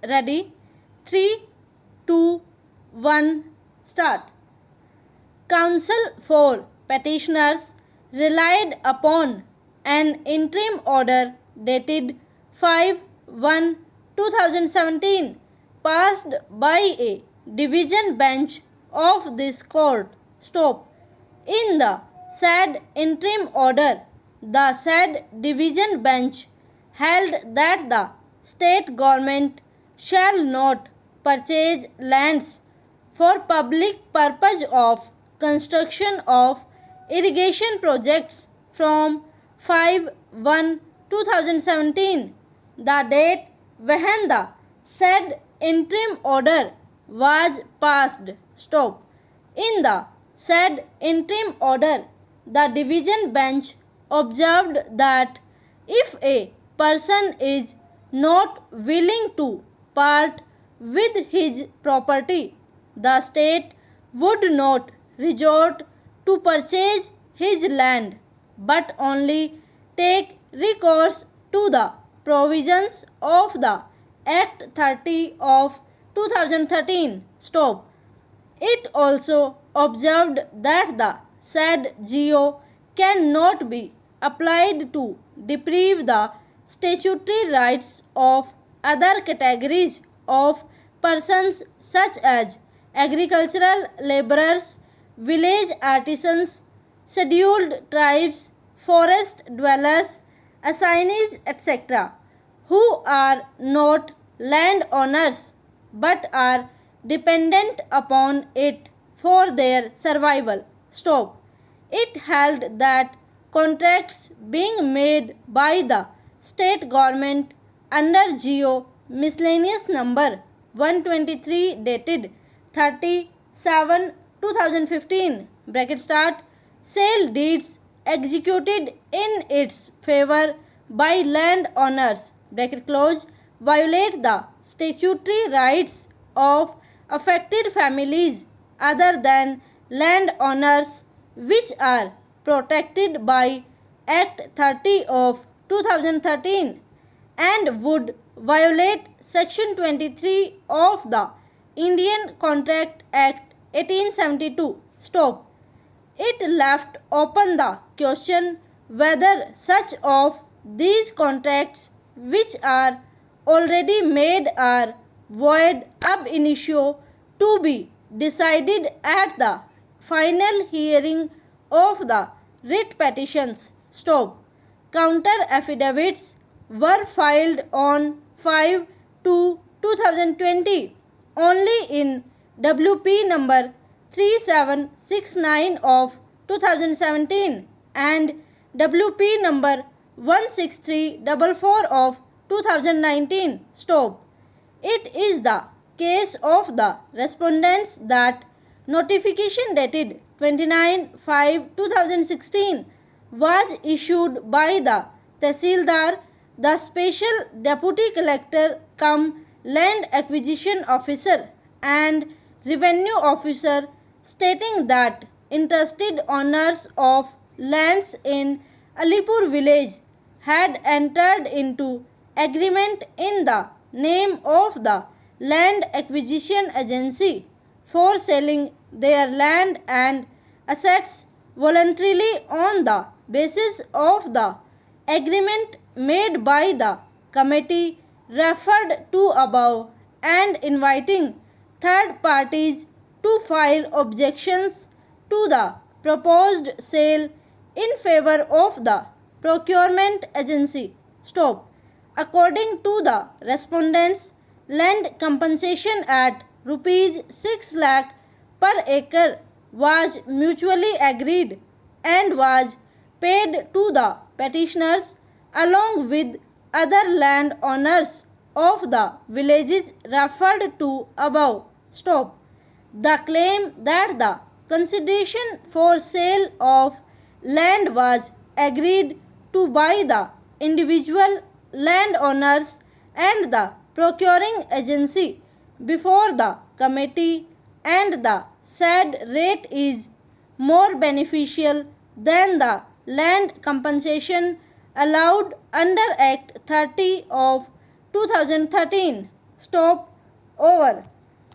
Ready? 3, 2, 1, start. Counsel for petitioners relied upon an interim order dated 5/1/2017 passed by a division bench of this court. Stop. In the said interim order, the said division bench held that the state government shall not purchase lands for public purpose of construction of irrigation projects from 5/1/2017, the date when the said interim order was passed. Stop. In the said interim order, the division bench observed that if a person is not willing to part with his property, the state would not resort to purchase his land, but only take recourse to the provisions of the Act 30 of 2013. Stop. It also observed that the said GO cannot be applied to deprive the statutory rights of other categories of persons such as agricultural laborers, village artisans, scheduled tribes, forest dwellers, assignees, etc., who are not landowners but are dependent upon it for their survival. Stop. It held that contracts being made by the state government under GO miscellaneous number 123 dated 30/7/2015 bracket start sale deeds executed in its favor by landowners bracket close violate the statutory rights of affected families other than landowners, which are protected by Act 30 of 2013 and would violate Section 23 of the Indian Contract Act 1872. Stop. It left open the question whether such of these contracts which are already made are void ab initio to be decided at the final hearing of the writ petitions. Stop. Counter affidavits were filed on 5/2/2020 only in WP number 3769 of 2017 and WP number 16344 of 2019. Stop. It is the case of the respondents that notification dated 29/5/2016 was issued by the Tehsildar, the Special Deputy Collector cum Land Acquisition Officer and Revenue Officer stating that interested owners of lands in Alipur village had entered into agreement in the name of the Land Acquisition Agency for selling their land and assets voluntarily on the basis of the agreement made by the committee referred to above and inviting third parties to file objections to the proposed sale in favor of the procurement agency. Stop. According to the respondents, land compensation at rupees 6 lakh per acre was mutually agreed and was paid to the petitioners along with other landowners of the villages referred to above. Stop. The claim that the consideration for sale of land was agreed to by the individual landowners and the procuring agency before the committee and the said rate is more beneficial than the land compensation allowed under Act 30 of 2013 stop over.